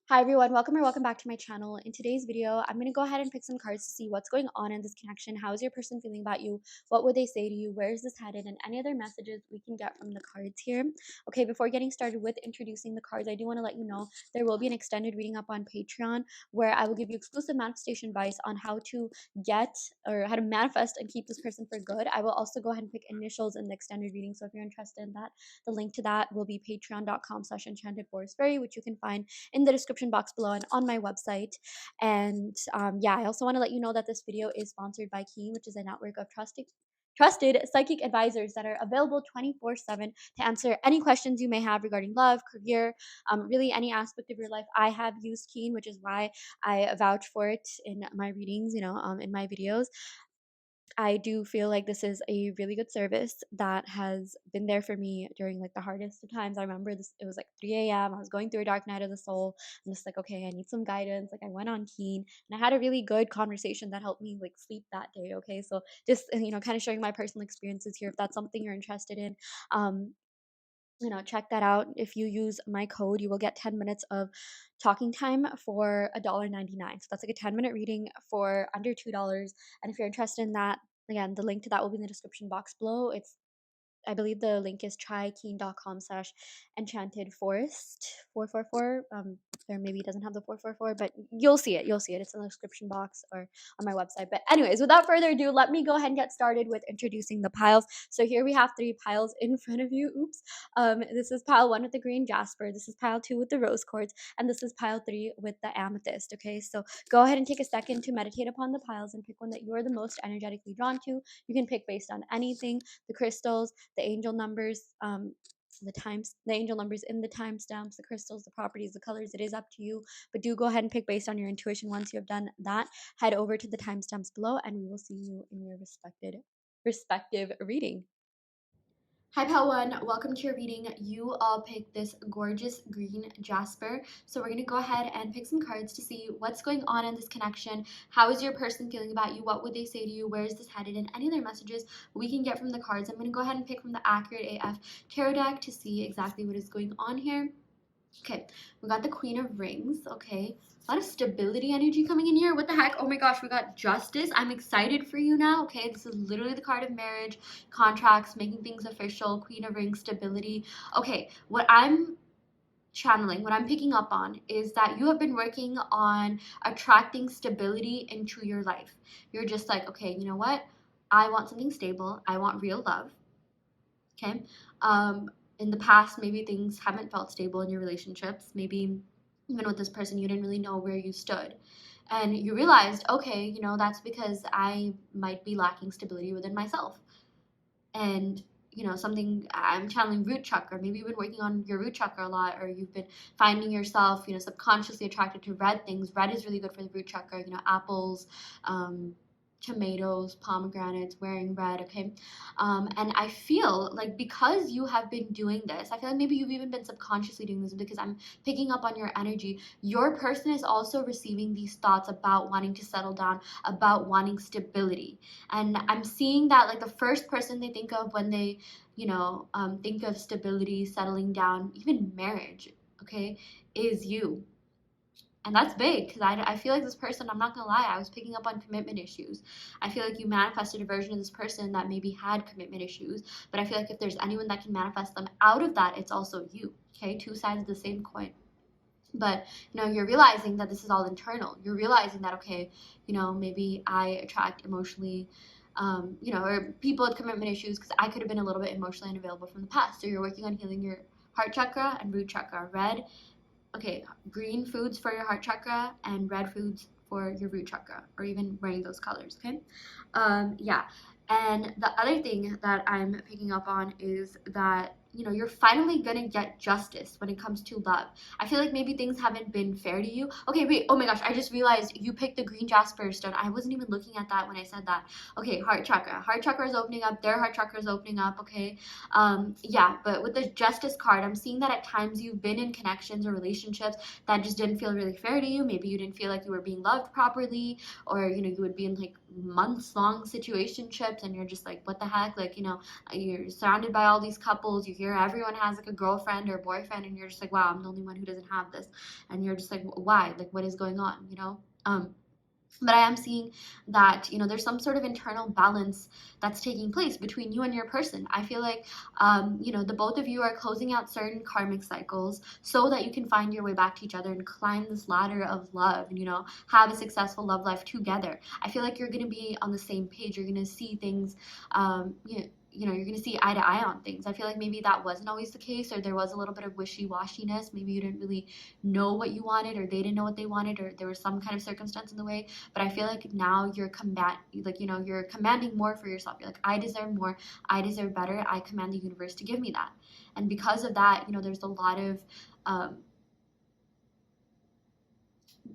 Hi everyone, welcome back to my channel. In today's video, I'm going to go ahead and pick some cards to see what's going on in this connection. How is your person feeling about you? What would they say to you? Where is this headed? And any other messages we can get from the cards here. Okay, before getting started with introducing the cards, I do want to let you know there will be an extended reading up on Patreon where I will give you exclusive manifestation advice on how to get or how to manifest and keep this person for good. I will also go ahead and pick initials in the extended reading. So if you're interested in that, the link to that will be patreon.com/enchantedforestfairy, which you can find in the description box below and on my website. And yeah, I also want to let you know that this video is sponsored by Keen, which is a network of trusted psychic advisors that are available 24/7 to answer any questions you may have regarding love, career, really any aspect of your life. I have used Keen, which is why I vouch for it in my readings, in my videos. I do feel like this is a really good service that has been there for me during like the hardest of times. I remember this, it was like 3 a.m. I was going through a dark night of the soul. I'm just like, okay, I need some guidance. Like I went on Keen and I had a really good conversation that helped me like sleep that day. Okay. So just, kind of showing my personal experiences here. If that's something you're interested in, um, check that out. If you use my code, you will get 10 minutes of talking time for $1.99. So that's like a 10-minute reading for under $2. And if you're interested in that, again, the link to that will be in the description box below. I believe the link is trykeen.com/enchanted forest 444. There maybe doesn't have the 444, but you'll see it. You'll see it. It's in the description box or on my website. But anyways, without further ado, let me go ahead and get started with introducing the piles. So here we have 3 piles in front of you. Oops. This is pile 1 with the green Jasper. This is pile 2 with the rose quartz, and this is pile 3 with the amethyst. Okay, so go ahead and take a second to meditate upon the piles and pick one that you are the most energetically drawn to. You can pick based on anything, the crystals, the angel numbers, the angel numbers in the timestamps, the crystals, the properties, the colors. It is up to you, but do go ahead and pick based on your intuition. Once you have done that, head over to the timestamps below and we will see you in your respective reading. Hi, Pal One. Welcome to your reading. You all picked this gorgeous green Jasper. So we're going to go ahead and pick some cards to see what's going on in this connection. How is your person feeling about you? What would they say to you? Where is this headed? And any other messages we can get from the cards. I'm going to go ahead and pick from the Accurate AF Tarot deck to see exactly what is going on here. Okay, we got the Queen of Rings. Okay, a lot of stability energy coming in here. What the heck? Oh my gosh, we got Justice. I'm excited for you now. Okay, this is literally the card of marriage, contracts, making things official. Queen of Rings, stability. Okay, what I'm channeling, what I'm picking up on is that you have been working on attracting stability into your life. You're just like, okay, you know what? I want something stable. I want real love. Okay. In the past, maybe things haven't felt stable in your relationships. Maybe even with this person, you didn't really know where you stood. And you realized, okay, that's because I might be lacking stability within myself. And, something I'm channeling root chakra. Maybe you've been working on your root chakra a lot, or you've been finding yourself, subconsciously attracted to red things. Red is really good for the root chakra, apples, tomatoes, pomegranates, wearing red. Okay. And I feel like because you have been doing this, I feel like maybe you've even been subconsciously doing this because I'm picking up on your energy. Your person is also receiving these thoughts about wanting to settle down, about wanting stability. And I'm seeing that like the first person they think of when they, think of stability, settling down, even marriage, okay, is you. And that's big because I feel like this person, I'm not gonna lie, I was picking up on commitment issues. I feel like you manifested a version of this person that maybe had commitment issues, but I feel like if there's anyone that can manifest them out of that, it's also you. Okay, 2 sides of the same coin. But you're realizing that this is all internal. You're realizing that, okay, maybe I attract emotionally or people with commitment issues because I could have been a little bit emotionally unavailable from the past. So you're working on healing your heart chakra and root chakra. Green foods for your heart chakra and red foods for your root chakra, or even wearing those colors. Okay. Yeah. And the other thing that I'm picking up on is that you're finally gonna get justice when it comes to love. I feel like maybe things haven't been fair to you. Okay, wait, oh my gosh, I just realized you picked the green Jasper stone. I wasn't even looking at that when I said that. Okay, heart chakra is opening up, their heart chakra is opening up. Okay. Yeah, but with the justice card, I'm seeing that at times you've been in connections or relationships that just didn't feel really fair to you. Maybe you didn't feel like you were being loved properly, or you would be in like months long situationships and you're just like, what the heck, like you're surrounded by all these couples, you hear here. Everyone has like a girlfriend or boyfriend, and you're just like, wow, I'm the only one who doesn't have this. And you're just like, why? Like, what is going on, you know? But I am seeing that, you know, there's some sort of internal balance that's taking place between you and your person. I feel like, you know, the both of you are closing out certain karmic cycles so that you can find your way back to each other and climb this ladder of love and, you know, have a successful love life together. I feel like you're going to be on the same page. You're going to see things, you know, you're going to see eye to eye on things. I feel like maybe that wasn't always the case, or there was a little bit of wishy-washiness. Maybe you didn't really know what you wanted, or they didn't know what they wanted, or there was some kind of circumstance in the way. But I feel like now you're you're commanding more for yourself. You're like, I deserve more, I deserve better, I command the universe to give me that. And because of that, you know, there's a lot of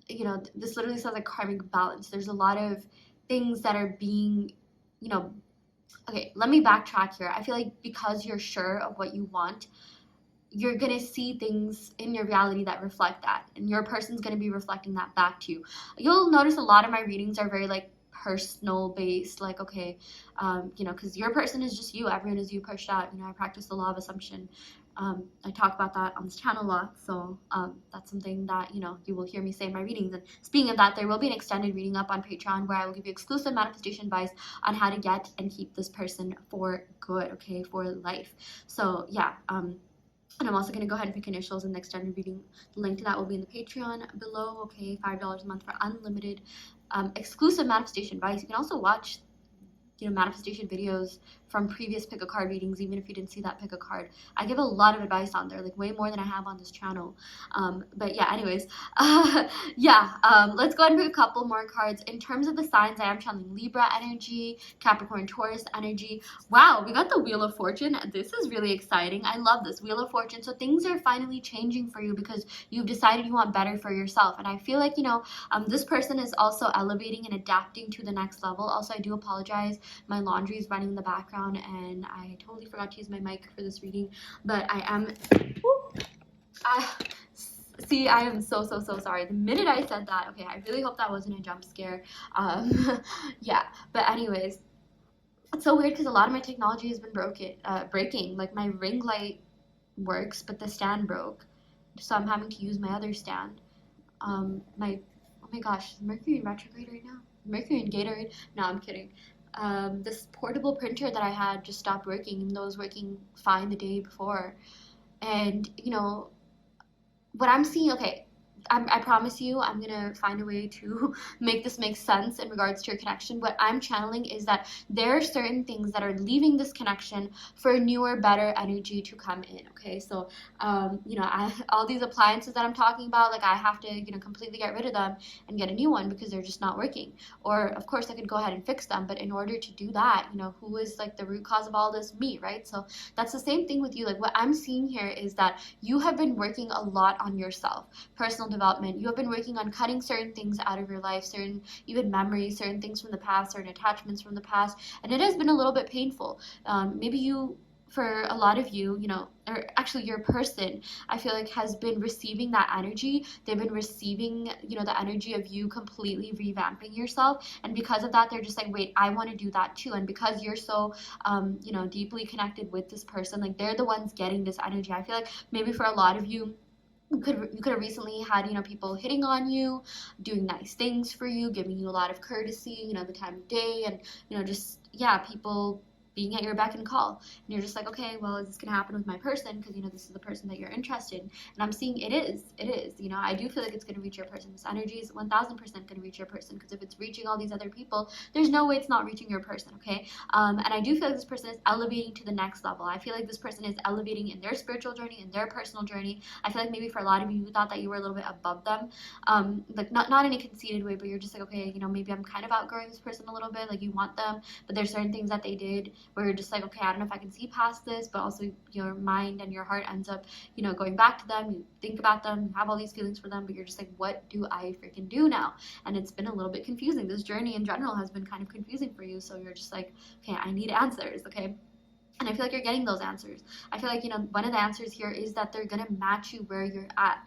you know, this literally sounds like karmic balance. There's a lot of things that are being, you know, okay, let me backtrack here. I feel like because you're sure of what you want, you're going to see things in your reality that reflect that, and your person's going to be reflecting that back to you. You'll notice a lot of my readings are very like personal based, like, okay, you know, because your person is just you. Everyone is you pushed out. You know, I practice the law of assumption. I talk about that on this channel a lot, so that's something that, you know, you will hear me say in my readings. And speaking of that, there will be an extended reading up on Patreon where I will give you exclusive manifestation advice on how to get and keep this person for good, okay, for life. So yeah, and I'm also going to go ahead and pick initials in the extended reading. The link to that will be in the Patreon below, okay, $5 a month for unlimited exclusive manifestation advice. You can also watch, you know, manifestation videos from previous pick a card readings, even if you didn't see that pick a card. I give a lot of advice on there, like way more than I have on this channel. But yeah, anyways, let's go ahead and pick a couple more cards. In terms of the signs, I am channeling Libra energy, Capricorn, Taurus energy. Wow, we got the Wheel of Fortune. This is really exciting. I love this Wheel of Fortune. So things are finally changing for you because you've decided you want better for yourself. And I feel like, you know, this person is also elevating and adapting to the next level. Also, I do apologize. My laundry is running in the background and I totally forgot to use my mic for this reading, but I am, see, I am so sorry. The minute I said that, okay, I really hope that wasn't a jump scare. Yeah, but anyways, it's so weird because a lot of my technology has been breaking. Like my ring light works, but the stand broke, so I'm having to use my other stand. Oh my gosh, Mercury in retrograde right now. Mercury in Gatorade. No, I'm kidding. This portable printer that I had just stopped working, even though it was working fine the day before. And, you know, what I'm seeing, okay, I promise you I'm gonna find a way to make this make sense in regards to your connection. What I'm channeling is that there are certain things that are leaving this connection for newer, better energy to come in, okay? So, you know, all these appliances that I'm talking about, like I have to, you know, completely get rid of them and get a new one because they're just not working. Or, of course, I could go ahead and fix them, but in order to do that, you know, who is like the root cause of all this? Me, right? So that's the same thing with you. Like what I'm seeing here is that you have been working a lot on yourself, personal development. You have been working on cutting certain things out of your life, certain even memories, certain things from the past, certain attachments from the past, and it has been a little bit painful. Maybe you, for a lot of you, you know, or actually your person, I feel like has been receiving that energy. They've been receiving, you know, the energy of you completely revamping yourself, and because of that, they're just like, wait, I want to do that too. And because you're so, you know, deeply connected with this person, like they're the ones getting this energy. I feel like maybe for a lot of you, you could have recently had, you know, people hitting on you, doing nice things for you, giving you a lot of courtesy, you know, the time of day, and, you know, just, yeah, people being at your beck and call. And you're just like, okay, well, is this going to happen with my person? Because, you know, this is the person that you're interested in. And I'm seeing it is. You know, I do feel like it's going to reach your person. This energy is 1000% going to reach your person, because if it's reaching all these other people, there's no way it's not reaching your person, okay? And I do feel like this person is elevating to the next level. I feel like this person is elevating in their spiritual journey, in their personal journey. I feel like maybe for a lot of you, you thought that you were a little bit above them. Like not in a conceited way, but you're just like, okay, you know, maybe I'm kind of outgrowing this person a little bit. Like you want them, but there's certain things that they did where you're just like, okay, I don't know if I can see past this, but also your mind and your heart ends up, you know, going back to them. You think about them, you have all these feelings for them, but you're just like, what do I freaking do now? And it's been a little bit confusing. This journey in general has been kind of confusing for you, so you're just like, okay, I need answers, okay? And I feel like you're getting those answers. I feel like, you know, one of the answers here is that they're gonna match you where you're at.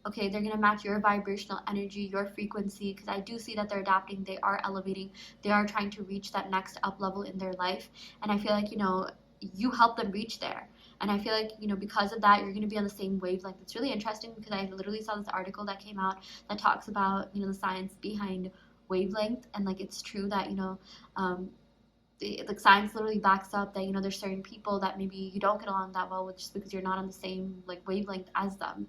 Okay, they're gonna match your vibrational energy, your frequency, because I do see that they're adapting, they are elevating, they are trying to reach that next up level in their life. And I feel like, you know, you help them reach there. And I feel like, you know, because of that, you're going to be on the same wavelength. It's really interesting because I literally saw this article that came out that talks about, you know, the science behind wavelength, and like it's true that, you know, like science literally backs up that, you know, there's certain people that maybe you don't get along that well with just because you're not on the same like wavelength as them.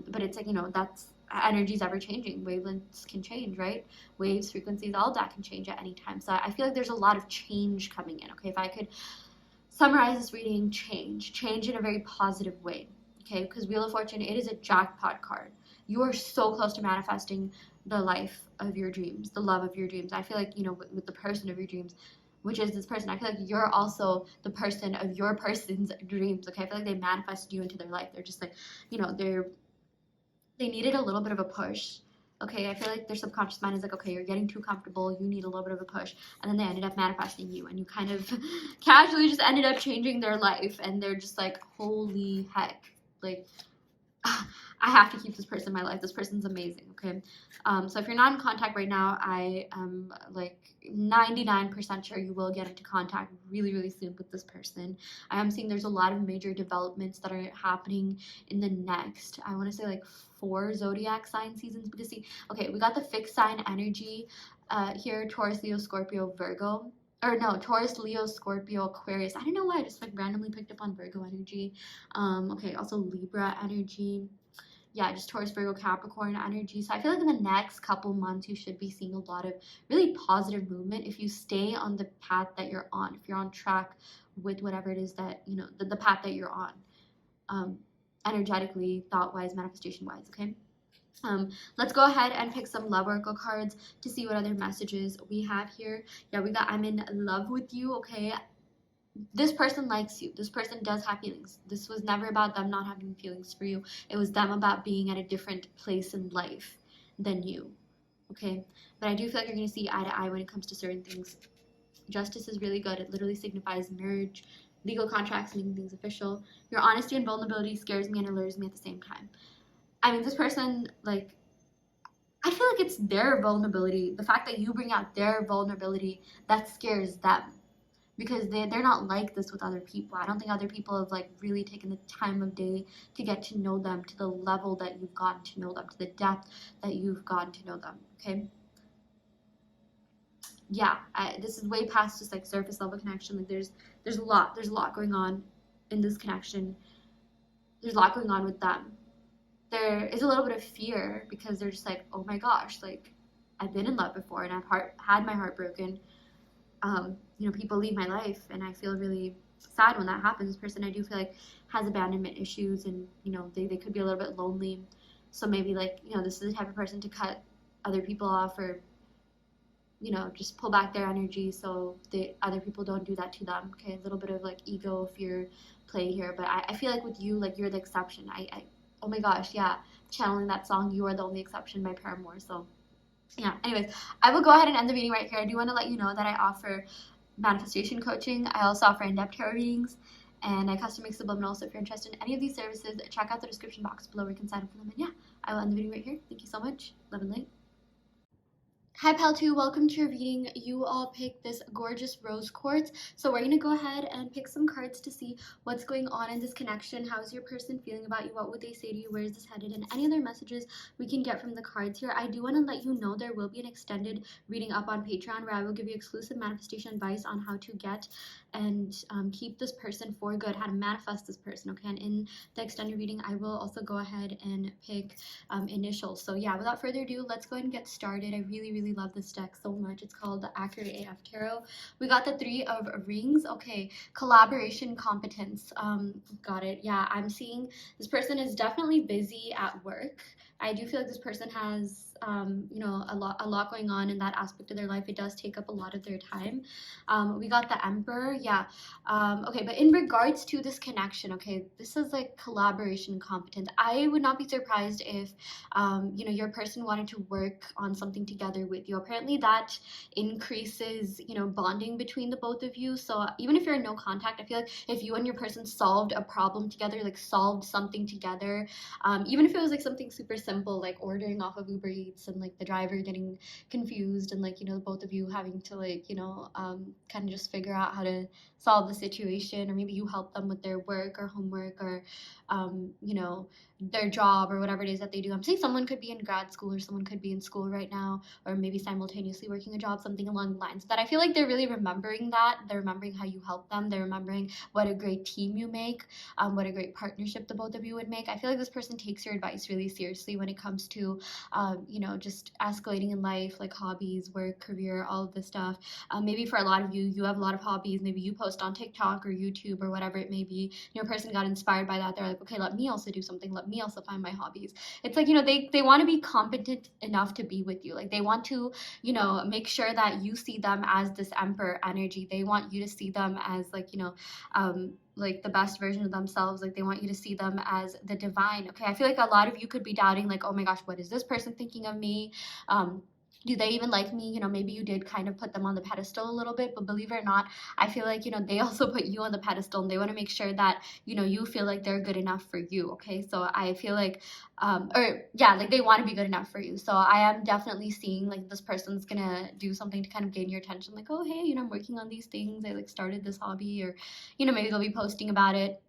But it's like, you know, that's energy's ever changing, wavelengths can change, right? Waves, frequencies, all of that can change at any time. So I feel like there's a lot of change coming in. Okay, if I could summarize this reading, change in a very positive way. Okay, because Wheel of Fortune, it is a jackpot card. You are so close to manifesting the life of your dreams, the love of your dreams. I feel like, you know, with the person of your dreams, which is this person, I feel like you're also the person of your person's dreams. Okay, I feel like they manifested you into their life. They're just like, you know, they needed a little bit of a push. Okay, I feel like their subconscious mind is like, okay, you're getting too comfortable, you need a little bit of a push. And then they ended up manifesting you, and you kind of casually just ended up changing their life. And they're just like, holy heck, like, I have to keep this person in my life. This person's amazing, okay? So if you're not in contact right now, I am like 99% sure you will get into contact really, really soon with this person. I am seeing there's a lot of major developments that are happening in the next, I want to say like 4 zodiac sign seasons. Because see, okay, we got the fixed sign energy here, Taurus, Leo, Scorpio, Virgo. Or no, Taurus, Leo, Scorpio, Aquarius. I don't know why I just like randomly picked up on Virgo energy. Okay, also Libra energy. Yeah, just Taurus, Virgo, Capricorn energy. So I feel like in the next couple months, you should be seeing a lot of really positive movement if you stay on the path that you're on, if you're on track with whatever it is that, you know, the path that you're on, energetically, thought-wise, manifestation-wise, okay? Let's go ahead and pick some love oracle cards to see what other messages we have here. Yeah, we got I'm in love with you, okay? This person likes you. This person does have feelings. This was never about them not having feelings for you. It was them about being at a different place in life than you, okay? But I do feel like you're going to see eye to eye when it comes to certain things. Justice is really good. It literally signifies marriage, legal contracts, making things official. Your honesty and vulnerability scares me and allures me at the same time. I mean, this person, like, I feel like it's their vulnerability, the fact that you bring out their vulnerability, that scares them. Because they're not like this with other people. I don't think other people have like really taken the time of day to get to know them to the level that you've gotten to know them, to the depth that you've gotten to know them, okay? Yeah, this is way past just like surface level connection. Like there's a lot going on in this connection. There's a lot going on with them. There is a little bit of fear because they're just like, oh my gosh, like I've been in love before and I've had my heart broken. You know, people leave my life and I feel really sad when that happens. This person, I do feel like, has abandonment issues, and you know, they could be a little bit lonely. So maybe like, you know, this is the type of person to cut other people off, or you know, just pull back their energy so the other people don't do that to them. Okay, a little bit of like ego, fear play here. But I feel like with you, like you're the exception. I oh my gosh, yeah, channeling that song "You Are the Only Exception" by Paramore. So yeah, anyways, I will go ahead and end the reading right here. I do want to let you know that I offer manifestation coaching. I also offer in-depth tarot readings, and I custom make subliminal. So if you're interested in any of these services, check out the description box below where you can sign up for them. And yeah, I will end the video right here. Thank you so much. Love and light. Hi Pal 2, welcome to your reading. You all picked this gorgeous rose quartz. So we're going to go ahead and pick some cards to see what's going on in this connection. How's your person feeling about you? What would they say to you? Where is this headed? And any other messages we can get from the cards here. I do want to let you know there will be an extended reading up on Patreon where I will give you exclusive manifestation advice on how to get and keep this person for good, how to manifest this person, okay? And in the extended reading, I will also go ahead and pick initials. So yeah, without further ado, let's go ahead and get started. I really love this deck so much. It's called the Accurate AF Tarot. We got the 3 of Rings. Okay, collaboration, competence. Got it. Yeah, I'm seeing this person is definitely busy at work. I do feel like this person has, you know, a lot going on in that aspect of their life. It does take up a lot of their time. We got the Emperor. Yeah. Okay, but in regards to this connection, okay, this is like collaboration, competence. I would not be surprised if, you know, your person wanted to work on something together with you. Apparently that increases, you know, bonding between the both of you. So even if you're in no contact, I feel like if you and your person solved a problem together, like solved something together, even if it was like something super simple, like ordering off of Uber Eats, streets, and like the driver getting confused, and like, you know, both of you having to like, you know, kind of just figure out how to solve the situation, or maybe you help them with their work or homework, or you know, their job or whatever it is that they do. I'm saying someone could be in grad school, or someone could be in school right now, or maybe simultaneously working a job, something along the lines that I feel like they're really remembering that. They're remembering how you help them. They're remembering what a great team you make, what a great partnership the both of you would make. I feel like this person takes your advice really seriously when it comes to, you know, just escalating in life, like hobbies, work, career, all of this stuff. Maybe for a lot of you, you have a lot of hobbies. Maybe you post on TikTok or YouTube or whatever it may be. Your person got inspired by that. They're like, okay, let me also do something. Let me also find my hobbies. It's like, you know, they want to be competent enough to be with you. Like they want to, you know, make sure that you see them as this emperor energy. They want you to see them as like, you know, like the best version of themselves. Like they want you to see them as the divine. Okay, I feel like a lot of you could be doubting, like, oh my gosh, what is this person thinking of me? Do they even like me? You know, maybe you did kind of put them on the pedestal a little bit, but believe it or not, I feel like, you know, they also put you on the pedestal, and they want to make sure that, you know, you feel like they're good enough for you. Okay, so I feel like, or yeah, like they want to be good enough for you. So I am definitely seeing like this person's gonna do something to kind of gain your attention, like, oh hey, you know, I'm working on these things, I like started this hobby, or you know, maybe they'll be posting about it.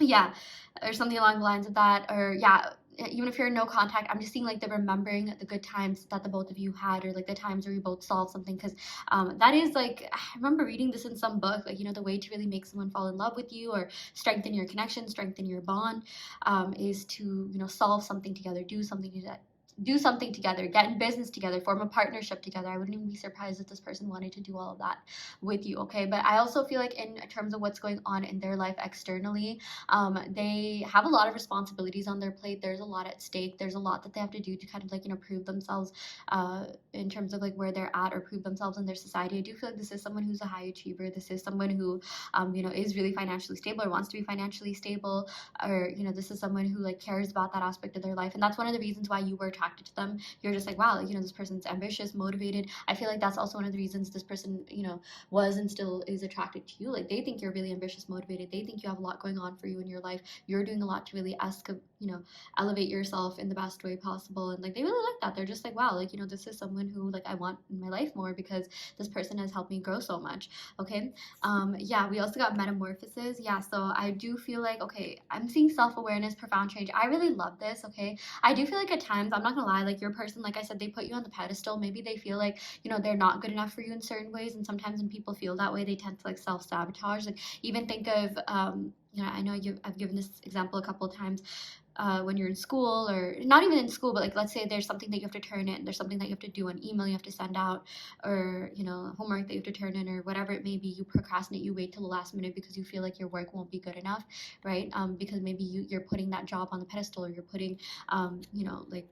Yeah, or something along the lines of that. Or yeah, even if you're in no contact, I'm just seeing like the remembering the good times that the both of you had, or like the times where you both solved something. Because that is like, I remember reading this in some book, like, you know, the way to really make someone fall in love with you or strengthen your connection, strengthen your bond, is to, you know, solve something together, do something together, get in business together, form a partnership together. I wouldn't even be surprised if this person wanted to do all of that with you. Okay, but I also feel like in terms of what's going on in their life externally, they have a lot of responsibilities on their plate. There's a lot at stake. There's a lot that they have to do to kind of like, you know, prove themselves in terms of like where they're at, or prove themselves in their society. I do feel like this is someone who's a high achiever. This is someone who, you know, is really financially stable, or wants to be financially stable, or you know, this is someone who like cares about that aspect of their life. And that's one of the reasons why you were attracted to them. You're just like, wow, like, you know, this person's ambitious, motivated. I feel like that's also one of the reasons this person, you know, was and still is attracted to you. Like they think you're really ambitious, motivated. They think you have a lot going on for you in your life. You're doing a lot to really you know, elevate yourself in the best way possible. And like they really like that. They're just like, wow, like, you know, this is someone who like I want in my life more, because this person has helped me grow so much. Okay. Yeah, we also got metamorphoses. Yeah, so I do feel like, okay, I'm seeing self-awareness, profound change. I really love this. Okay, I do feel like at times, I'm not gonna lie, like your person, like I said, they put you on the pedestal. Maybe they feel like, you know, they're not good enough for you in certain ways, and sometimes when people feel that way, they tend to like self-sabotage. Like even think of you know, I know I've given this example a couple of times, when you're in school, or not even in school, but like let's say there's something that you have to turn in, there's something that you have to do, an email you have to send out, or you know, homework that you have to turn in, or whatever it may be. You procrastinate, you wait till the last minute because you feel like your work won't be good enough, right? Because maybe you're putting that job on the pedestal, or you're putting you know, like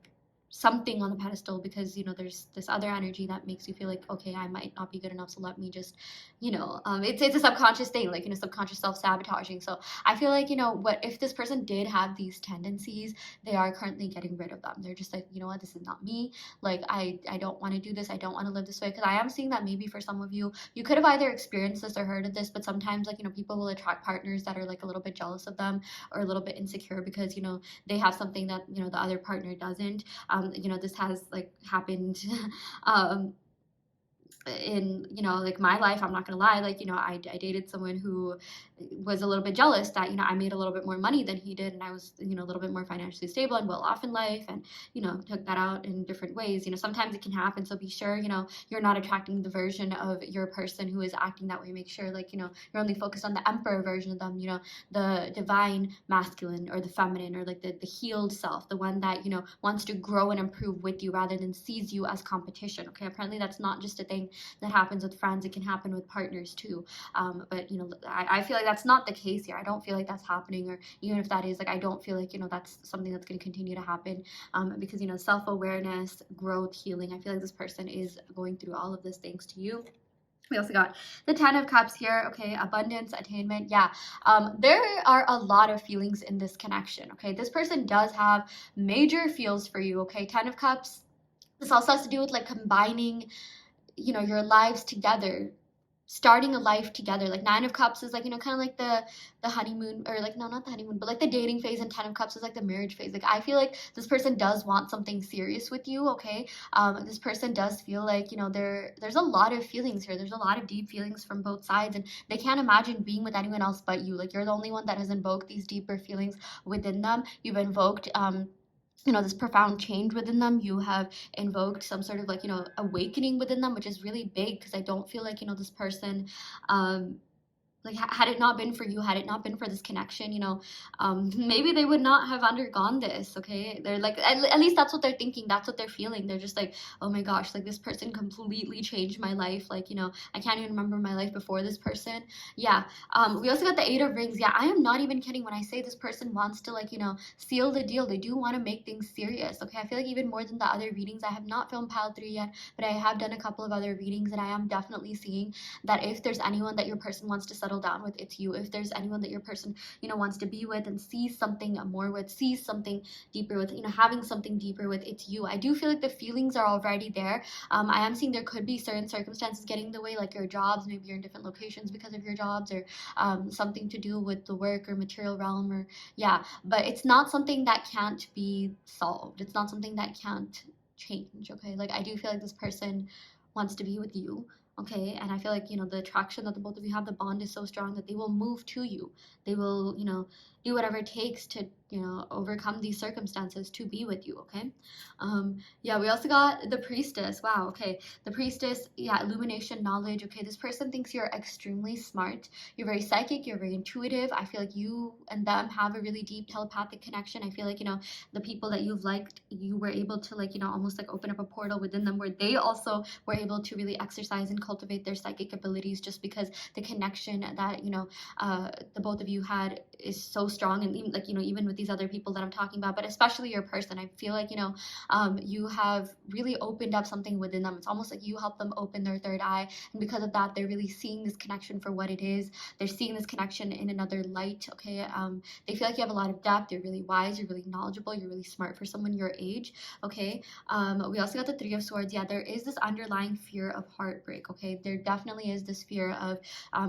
something on the pedestal, because you know there's this other energy that makes you feel like, okay, I might not be good enough, so let me just, you know, it's a subconscious thing, like, you know, subconscious self-sabotaging. So I feel like, you know, what if this person did have these tendencies, they are currently getting rid of them. They're just like, you know what, this is not me. Like I don't want to do this, I don't want to live this way. Because I am seeing that maybe for some of you, you could have either experienced this or heard of this, but sometimes, like, you know, people will attract partners that are like a little bit jealous of them, or a little bit insecure, because you know they have something that, you know, the other partner doesn't. You know, this has like happened um, in, you know, like my life. I'm not gonna lie, like, you know, I dated someone who was a little bit jealous that, you know, I made a little bit more money than he did, and I was, you know, a little bit more financially stable and well off in life, and you know, took that out in different ways. You know, sometimes it can happen, so be sure, you know, you're not attracting the version of your person who is acting that way. Make sure, like, you know, you're only focused on the emperor version of them, you know, the divine masculine, or the feminine, or like the healed self, the one that, you know, wants to grow and improve with you rather than sees you as competition. Okay, apparently that's not just a thing that happens with friends, it can happen with partners too. But you know, I feel like that's not the case here. I don't feel like that's happening, or even if that is, like, I don't feel like, you know, that's something that's going to continue to happen, because you know, self-awareness, growth, healing, I feel like this person is going through all of this thanks to you. We also got the 10 of Cups here. Okay, abundance, attainment. Yeah, there are a lot of feelings in this connection. Okay, this person does have major feels for you. Okay, 10 of Cups, this also has to do with like combining, you know, your lives together. starting a life together. Like Nine of Cups is like, you know, kind of like the honeymoon, or like, no, not the honeymoon, but like the dating phase, and Ten of Cups is like the marriage phase. Like I feel like this person does want something serious with you, okay? This person does feel like, you know, there's a lot of feelings here. There's a lot of deep feelings from both sides, and they can't imagine being with anyone else but you. Like you're the only one that has invoked these deeper feelings within them. You've invoked you know, this profound change within them. You have invoked some sort of like, you know, awakening within them, which is really big, because I don't feel like, you know, this person um like had it not been for you, had it not been for this connection, you know, maybe they would not have undergone this. Okay, they're like, at least that's what they're thinking, that's what they're feeling. They're just like, oh my gosh, like this person completely changed my life. Like, you know, I can't even remember my life before this person. Yeah. We also got the Eight of Rings. Yeah, I am not even kidding when I say this person wants to, like, you know, seal the deal. They do want to make things serious. Okay, I feel like even more than the other readings, I have not filmed pile 3 yet, but I have done a couple of other readings, and I am definitely seeing that if there's anyone that your person wants to settle down with, it's you. If there's anyone that your person, you know, wants to be with and sees something more with, sees something deeper with, you know, having something deeper with, it's you. I do feel like the feelings are already there. I am seeing there could be certain circumstances getting in the way, like your jobs. Maybe you're in different locations because of your jobs, or something to do with the work or material realm, or yeah. But it's not something that can't be solved. It's not something that can't change. Okay, like I do feel like this person wants to be with you. Okay, and I feel like, you know, the attraction that the both of you have, the bond is so strong that they will move to you. They will, you know, do whatever it takes to, you know, overcome these circumstances to be with you. Okay. Yeah, we also got the Priestess. Wow. Okay, the Priestess. Yeah, illumination, knowledge. Okay, this person thinks you're extremely smart. You're very psychic, you're very intuitive. I feel like you and them have a really deep telepathic connection. I feel like, you know, the people that you've liked, you were able to, like, you know, almost like open up a portal within them where they also were able to really exercise and cultivate their psychic abilities, just because the connection that, you know, the both of you had is so strong. And even, like, you know, even with these other people that I'm talking about, but especially your person, I feel like, you know, you have really opened up something within them. It's almost like you helped them open their third eye, and because of that, they're really seeing this connection for what it is. They're seeing this connection in another light. Okay, they feel like you have a lot of depth. You're really wise, you're really knowledgeable, you're really smart for someone your age. Okay, we also got the Three of Swords. Yeah, there is this underlying fear of heartbreak. Okay, there definitely is this fear of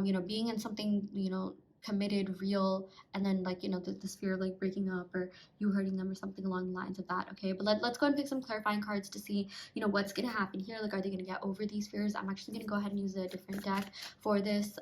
you know, being in something, you know, committed, real, and then, like, you know, this fear of like breaking up or you hurting them or something along the lines of that. Okay, but let's go and pick some clarifying cards to see, you know, what's gonna happen here. Like, are they gonna get over these fears? I'm actually gonna go ahead and use a different deck for this.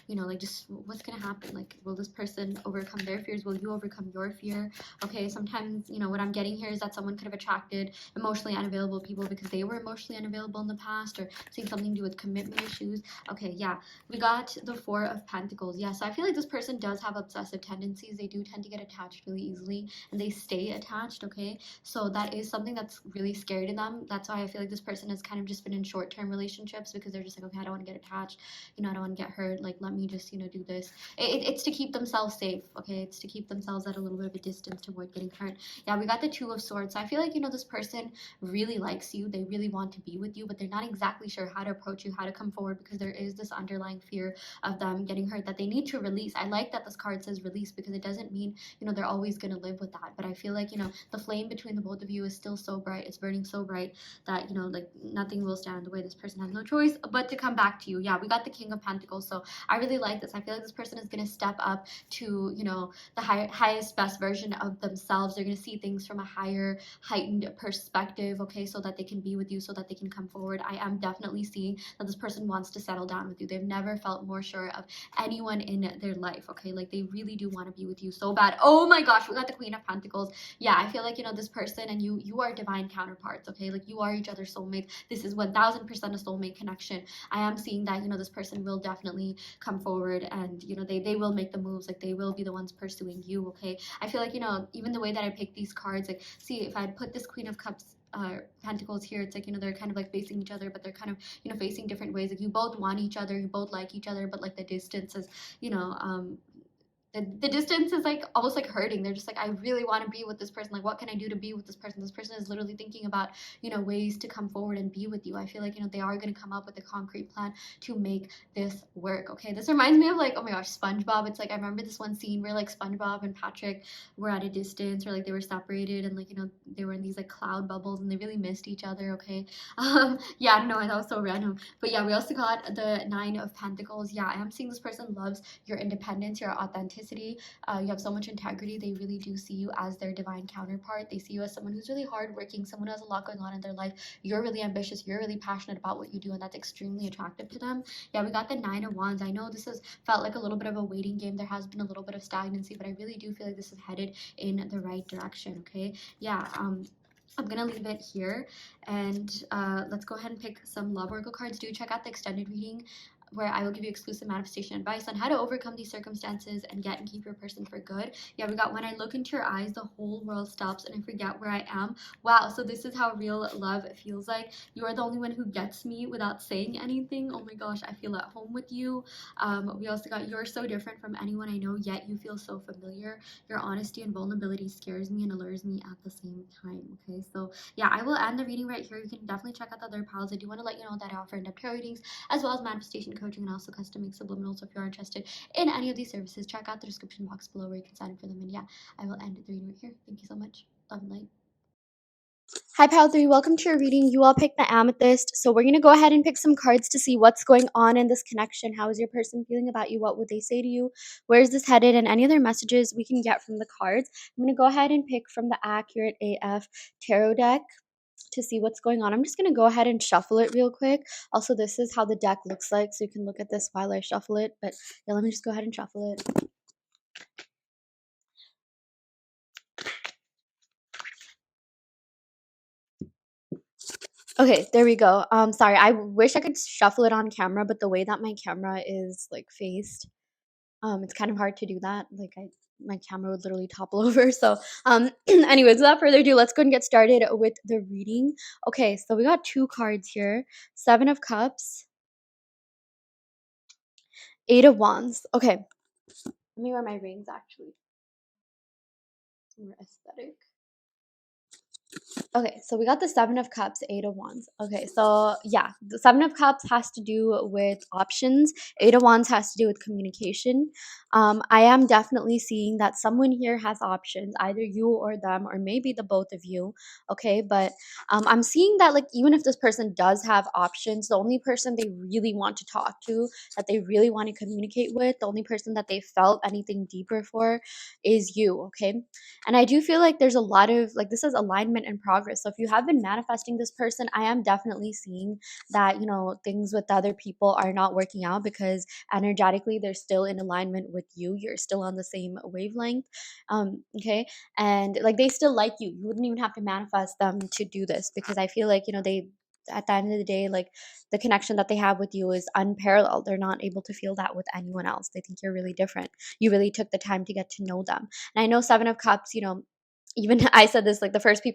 You know, like, just what's gonna happen. Like, will this person overcome their fears? Will you overcome your fear? Okay, sometimes, you know, what I'm getting here is that someone could have attracted emotionally unavailable people because they were emotionally unavailable in the past, or seeing something to do with commitment issues. Okay, yeah, we got the Four of Pentacles. Yeah, so I feel like this person does have obsessive tendencies. They do tend to get attached really easily, and they stay attached. Okay, so that is something that's really scary to them. That's why I feel like this person has kind of just been in short-term relationships, because they're just like, okay, I don't want to get attached, you know, I don't want to get hurt, like, let me just, you know, do this. It's to keep themselves safe. Okay, it's to keep themselves at a little bit of a distance to avoid getting hurt. Yeah, we got the Two of Swords. So I feel like, you know, this person really likes you. They really want to be with you, but they're not exactly sure how to approach you, how to come forward, because there is this underlying fear of them getting hurt that they need to release. I like that this card says release, because it doesn't mean, you know, they're always going to live with that. But I feel like, you know, the flame between the both of you is still so bright. It's burning so bright that, you know, like, nothing will stand in the way. This person has no choice but to come back to you. Yeah, we got the King of Pentacles. So I really like this. I feel like this person is going to step up to, you know, the highest, best version of themselves. They're going to see things from a higher, heightened perspective, okay, so that they can be with you, so that they can come forward. I am definitely seeing that this person wants to settle down with you. They've never felt more sure of anyone in their life, okay? Like, they really do want to be with you so bad. Oh my gosh, we got the Queen of Pentacles. Yeah, I feel like, you know, this person and you are divine counterparts, okay? Like, you are each other's soulmates. This is 1000% a soulmate connection. I am seeing that, you know, this person will definitely come forward, and, you know, they will make the moves. Like, they will be the ones pursuing you, okay? I feel like, you know, even the way that I pick these cards, like, see, if I had put this Queen of Cups Pentacles here, it's like, you know, they're kind of like facing each other, but they're kind of, you know, facing different ways. Like, you both want each other, you both like each other, but like the distance is, you know, the distance is like almost like hurting. They're just like, I really want to be with this person. Like, what can I do to be with this person? This person is literally thinking about, ways to come forward and be with you. I feel like, they are going to come up with a concrete plan to make this work. Okay. This reminds me of like, oh my gosh, SpongeBob. It's like, I remember this one scene where like SpongeBob and Patrick were at a distance, or like they were separated, and like, they were in these like cloud bubbles and they really missed each other. Okay. Yeah, I don't know. That was so random. But yeah, we also got the Nine of Pentacles. Yeah, I am seeing this person loves your independence, your authenticity. You have so much integrity. They really do see you as their divine counterpart. They see you as someone who's really hardworking, someone who has a lot going on in their life. You're really ambitious. You're really passionate about what you do, and that's extremely attractive to them. Yeah, we got the Nine of Wands. I know this has felt like a little bit of a waiting game. There has been a little bit of stagnancy, but I really do feel like this is headed in the right direction. Okay. Yeah. I'm gonna leave it here, and let's go ahead and pick some love oracle cards. Do check out the extended reading, where I will give you exclusive manifestation advice on how to overcome these circumstances and get and keep your person for good. Yeah, we got when I look into your eyes, the whole world stops and I forget where I am. Wow, so this is how real love feels like. You are the only one who gets me without saying anything. Oh my gosh, I feel at home with you. We also got you're so different from anyone I know, yet you feel so familiar. Your honesty and vulnerability scares me and allures me at the same time. Okay, so yeah, I will end the reading right here. You can definitely check out the other piles. I do want to let you know that I offer in-depth tarot readings as well as manifestation coaching and also custom made subliminals. So if you're interested in any of these services, check out the description box below where you can sign up for them. And yeah, I will end the reading right here. Thank you so much. Love and light. Hi, Pile 3. Welcome to your reading. You all picked the Amethyst. So we're going to go ahead and pick some cards to see what's going on in this connection. How is your person feeling about you? What would they say to you? Where is this headed? And any other messages we can get from the cards. I'm going to go ahead and pick from the Accurate AF Tarot deck to see what's going on. I'm just going to go ahead and shuffle it real quick. Also, this is how the deck looks like, so you can look at this while I shuffle it. But yeah, let me just go ahead and shuffle it. Okay, there we go. Sorry, I wish I could shuffle it on camera, but the way that my camera is like faced, it's kind of hard to do that. Like my camera would literally topple over. So, anyways, without further ado, let's go and get started with the reading. Okay, so we got two cards here: Seven of Cups, Eight of Wands. Okay, let me wear my rings actually. It's more aesthetic. Okay, so we got the Seven of Cups, Eight of Wands. Okay, so yeah, the Seven of Cups has to do with options. Eight of Wands has to do with communication. I am definitely seeing that someone here has options, either you or them, or maybe the both of you. Okay, but I'm seeing that like even if this person does have options, the only person they really want to talk to, that they really want to communicate with, the only person that they felt anything deeper for, is you. Okay, and I do feel like there's a lot of like this is alignment and progress. So if you have been manifesting this person, I am definitely seeing that, things with other people are not working out because energetically they're still in alignment with you. You're still on the same wavelength. Okay. And like they still like you. You wouldn't even have to manifest them to do this because I feel like, they at the end of the day, like the connection that they have with you is unparalleled. They're not able to feel that with anyone else. They think you're really different. You really took the time to get to know them. And I know Seven of Cups, even I said this, like the first thing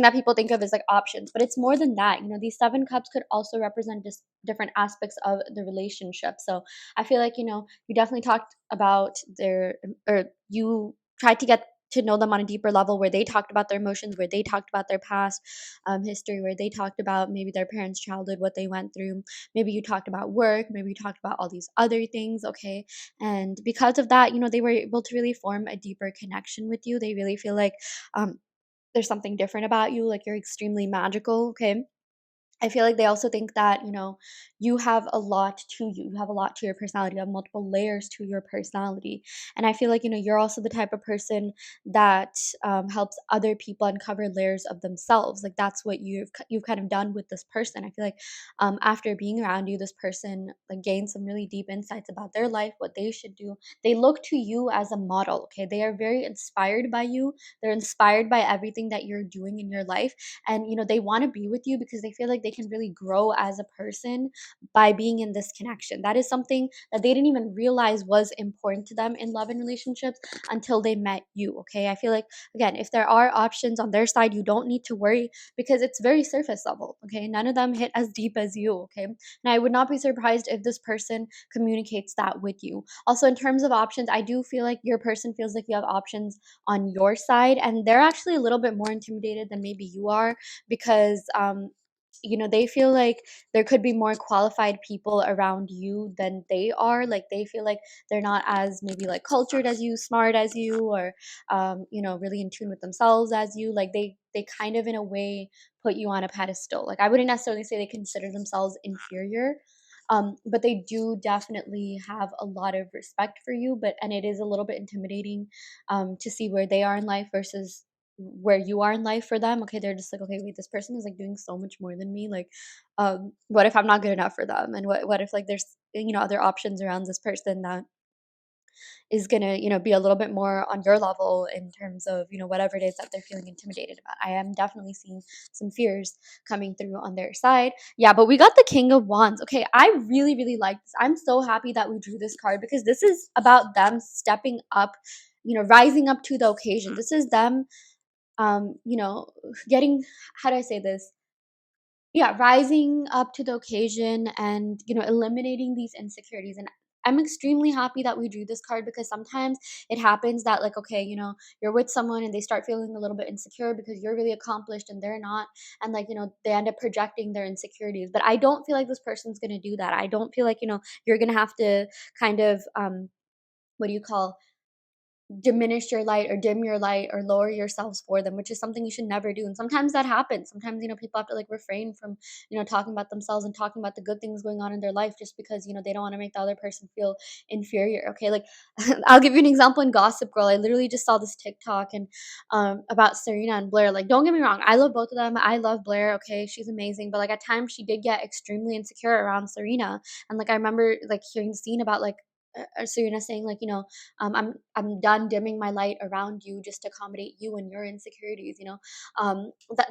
that people think of is like options, but it's more than that. These Seven Cups could also represent just different aspects of the relationship. So I feel like, you definitely talked about or you tried to get to know them on a deeper level, where they talked about their emotions, where they talked about their past history, where they talked about maybe their parents' childhood, what they went through. Maybe you talked about work, maybe you talked about all these other things. Okay, and because of that, they were able to really form a deeper connection with you. They really feel like there's something different about you, like you're extremely magical. Okay, I feel like they also think that, you have a lot to you. You have a lot to your personality. You have multiple layers to your personality. And I feel like, you're also the type of person that helps other people uncover layers of themselves. Like that's what you've kind of done with this person. I feel like after being around you, this person like gained some really deep insights about their life, what they should do. They look to you as a model. Okay. They are very inspired by you. They're inspired by everything that you're doing in your life, and they want to be with you because they feel like they can really grow as a person by being in this connection. That is something that they didn't even realize was important to them in love and relationships until they met you. Okay. I feel like, again, if there are options on their side, you don't need to worry because it's very surface level. Okay. None of them hit as deep as you. Okay. And I would not be surprised if this person communicates that with you. Also, in terms of options, I do feel like your person feels like you have options on your side, and they're actually a little bit more intimidated than maybe you are because, they feel like there could be more qualified people around you than they are. Like they feel like they're not as maybe like cultured as you, smart as you, or really in tune with themselves as you. Like they kind of in a way put you on a pedestal. Like I wouldn't necessarily say they consider themselves inferior, but they do definitely have a lot of respect for you. And it is a little bit intimidating to see where they are in life versus where you are in life for them. Okay, they're just like, okay, wait, this person is like doing so much more than me. Like, what if I'm not good enough for them? And what if like there's other options around this person that is gonna, be a little bit more on your level in terms of, whatever it is that they're feeling intimidated about. I am definitely seeing some fears coming through on their side. Yeah, but we got the King of Wands. Okay, I really, really like this. I'm so happy that we drew this card because this is about them stepping up, rising up to the occasion. This is them, getting, how do I say this? Yeah, rising up to the occasion and, eliminating these insecurities. And I'm extremely happy that we drew this card because sometimes it happens that, like, okay, you're with someone and they start feeling a little bit insecure because you're really accomplished and they're not. And, like, they end up projecting their insecurities. But I don't feel like this person's going to do that. I don't feel like, you're going to have to kind of, what do you call, diminish your light or dim your light or lower yourselves for them, which is something you should never do. And sometimes that happens. Sometimes, people have to like refrain from, talking about themselves and talking about the good things going on in their life just because, they don't want to make the other person feel inferior. Okay. Like I'll give you an example in Gossip Girl. I literally just saw this TikTok and about Serena and Blair. Like, don't get me wrong. I love both of them. I love Blair. Okay. She's amazing. But like at times she did get extremely insecure around Serena. And like I remember like hearing the scene about like Serena saying like, I'm done dimming my light around you just to accommodate you and your insecurities.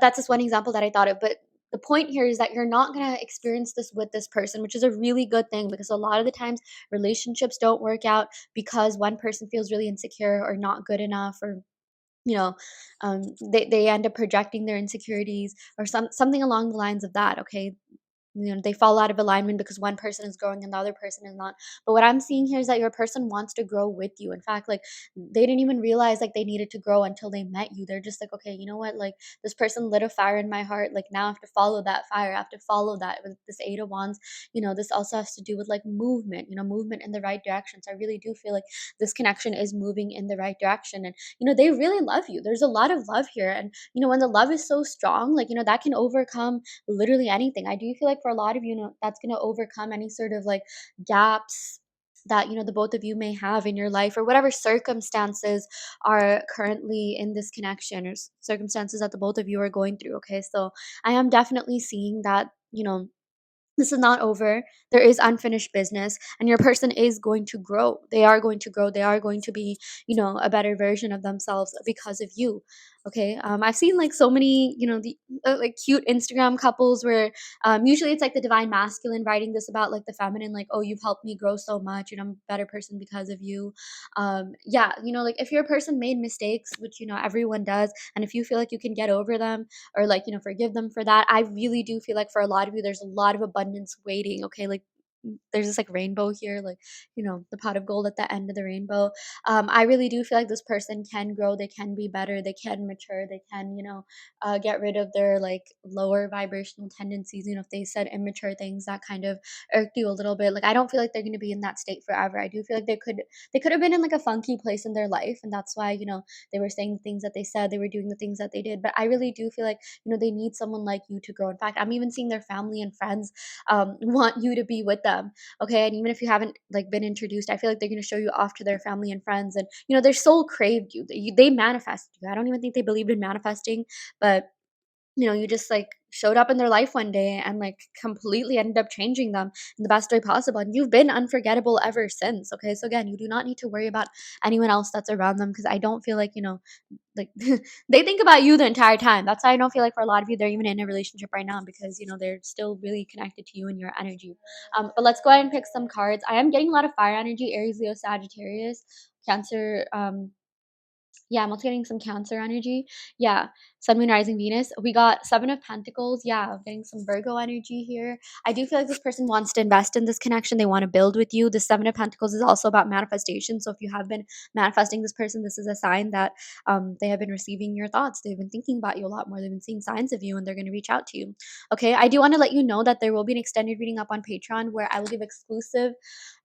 That's just one example that I thought of. But the point here is that you're not going to experience this with this person, which is a really good thing because a lot of the times relationships don't work out because one person feels really insecure or not good enough, or you know they end up projecting their insecurities or something along the lines of that. Okay, they fall out of alignment because one person is growing and the other person is not. But what I'm seeing here is that your person wants to grow with you. In fact, like they didn't even realize like they needed to grow until they met you. They're just like, okay, you know what, like this person lit a fire in my heart, like now I have to follow that fire, I have to follow that. With this Eight of Wands, this also has to do with like movement, movement in the right direction. So I really do feel like this connection is moving in the right direction. And they really love you. There's a lot of love here. And when the love is so strong, like that can overcome literally anything. I do feel like for a lot of that's going to overcome any sort of like gaps that the both of you may have in your life, or whatever circumstances are currently in this connection, or circumstances that the both of you are going through. Okay, so I am definitely seeing that this is not over. There is unfinished business, and your person is going to grow. They are going to grow. They are going to be, a better version of themselves because of you. Okay. I've seen like so many, the like cute Instagram couples where usually it's like the divine masculine writing this about like the feminine, like, oh, you've helped me grow so much and I'm a better person because of you. Yeah, like if your person made mistakes, which, everyone does, and if you feel like you can get over them, or like forgive them for that, I really do feel like for a lot of you there's a lot of abundance waiting. Okay, like there's this like rainbow here, like the pot of gold at the end of the rainbow. I really do feel like this person can grow, they can be better, they can mature, they can get rid of their like lower vibrational tendencies. If they said immature things that kind of irked you a little bit, like I don't feel like they're going to be in that state forever. I do feel like they could have been in like a funky place in their life, and that's why they were saying the things that they said, they were doing the things that they did. But I really do feel like they need someone like you to grow. In fact, I'm even seeing their family and friends want you to be with them. Okay, and even if you haven't like been introduced, I feel like they're going to show you off to their family and friends, and their soul craved you. They manifest you. I don't even think they believed in manifesting, but you just like showed up in their life one day and like completely ended up changing them in the best way possible. And you've been unforgettable ever since. Okay. So again, you do not need to worry about anyone else that's around them because I don't feel like, like they think about you the entire time. That's why I don't feel like for a lot of you, they're even in a relationship right now because, they're still really connected to you and your energy. But let's go ahead and pick some cards. I am getting a lot of fire energy, Aries, Leo, Sagittarius, Cancer, yeah, I'm also getting some Cancer energy. Yeah, Sun, Moon, Rising, Venus. We got Seven of Pentacles. Yeah, I'm getting some Virgo energy here. I do feel like this person wants to invest in this connection. They want to build with you. The Seven of Pentacles is also about manifestation. So if you have been manifesting this person, this is a sign that they have been receiving your thoughts. They've been thinking about you a lot more. They've been seeing signs of you, and they're going to reach out to you. Okay, I do want to let you know that there will be an extended reading up on Patreon where I will give exclusive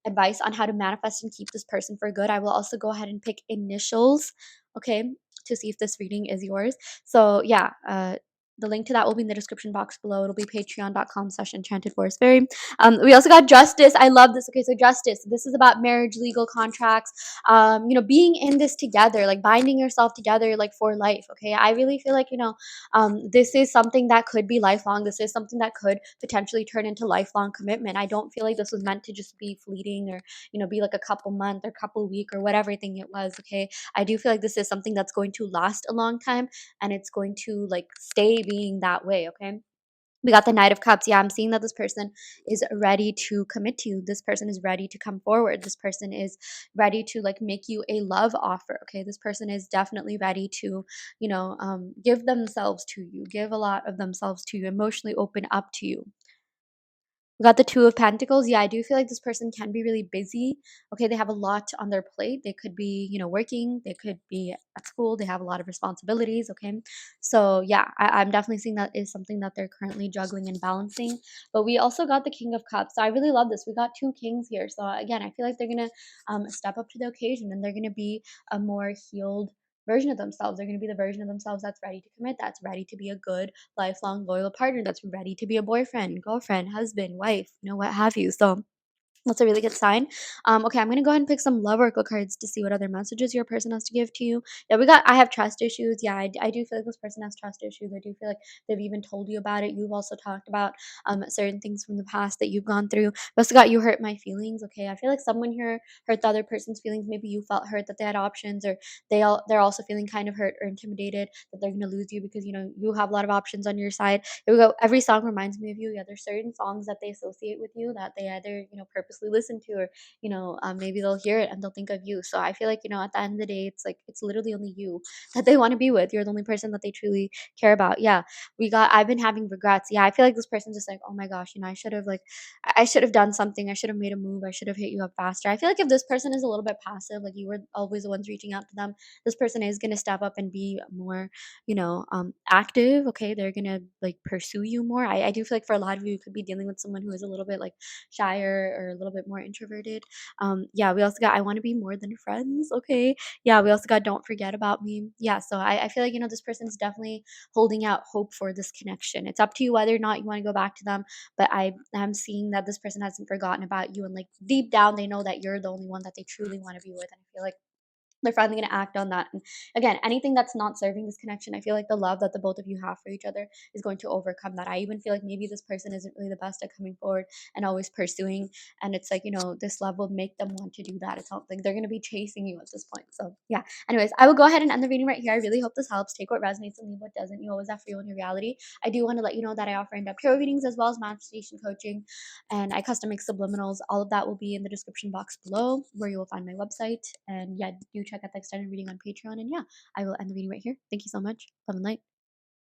advice on how to manifest and keep this person for good. I will also go ahead and pick initials, okay, to see if this reading is yours. So yeah, the link to that will be in the description box below. It'll be patreon.com/enchanted forest fairy. We also got justice. I love this. Okay, so justice. This is about marriage, legal contracts, being in this together, like binding yourself together, like for life. Okay, I really feel like, this is something that could be lifelong. This is something that could potentially turn into lifelong commitment. I don't feel like this was meant to just be fleeting or, be like a couple month or couple week or whatever thing it was. Okay, I do feel like this is something that's going to last a long time and it's going to like stay being that way. Okay, we got the Knight of Cups. Yeah, I'm seeing that this person is ready to commit to you. This person is ready to come forward. This person is ready to like make you a love offer. Okay, this person is definitely ready to, give themselves to you, give a lot of themselves to you, emotionally open up to you. We got the Two of Pentacles. Yeah, I do feel like this person can be really busy. Okay, they have a lot on their plate. They could be, working. They could be at school. They have a lot of responsibilities. Okay, so yeah, I'm definitely seeing that is something that they're currently juggling and balancing. But we also got the King of Cups. So I really love this. We got two kings here. So again, I feel like they're gonna step up to the occasion and they're gonna be a more healed version of themselves. They're going to be the version of themselves that's ready to commit, that's ready to be a good lifelong loyal partner, that's ready to be a boyfriend, girlfriend, husband, wife, what have you. So that's a really good sign. Okay, I'm gonna go ahead and pick some love oracle cards to see what other messages your person has to give to you. Yeah, I have trust issues. Yeah, I do feel like this person has trust issues. I do feel like they've even told you about it. You've also talked about certain things from the past that you've gone through. We also got you hurt my feelings. Okay, I feel like someone here hurt the other person's feelings. Maybe you felt hurt that they had options, or they're also feeling kind of hurt or intimidated that they're gonna lose you because you have a lot of options on your side. Here we go. Every song reminds me of you. Yeah, there's certain songs that they associate with you that they either purposely listen to, or maybe they'll hear it and they'll think of you. So I feel like at the end of the day, it's like it's literally only you that they want to be with. You're the only person that they truly care about. Yeah, I've been having regrets. Yeah, I feel like this person's just like, oh my gosh, I should have I should have done something. I should have made a move. I should have hit you up faster. I feel like if this person is a little bit passive, like you were always the ones reaching out to them, this person is gonna step up and be more active. Okay, they're gonna like pursue you more. I do feel like for a lot of you, you could be dealing with someone who is a little bit like shyer or a little bit more introverted. Yeah, we also got I want to be more than friends. Okay, yeah, we also got don't forget about me. Yeah, so I feel like this person is definitely holding out hope for this connection. It's up to you whether or not you want to go back to them, but I'm seeing that this person hasn't forgotten about you, and like deep down they know that you're the only one that they truly want to be with, and I feel like they're finally going to act on that. And again, anything that's not serving this connection, I feel like the love that the both of you have for each other is going to overcome that. I even feel like maybe this person isn't really the best at coming forward and always pursuing. And it's like, this love will make them want to do that. It's not like they're going to be chasing you at this point. So, yeah. Anyways, I will go ahead and end the reading right here. I really hope this helps. Take what resonates and leave what doesn't. You always have free will in your reality. I do want to let you know that I offer in-depth tarot readings as well as manifestation coaching, and I custom make subliminals. All of that will be in the description box below where you will find my website. And yeah, do check out the extended reading on Patreon. And yeah, I will end the reading right here. Thank you so much. Love and light.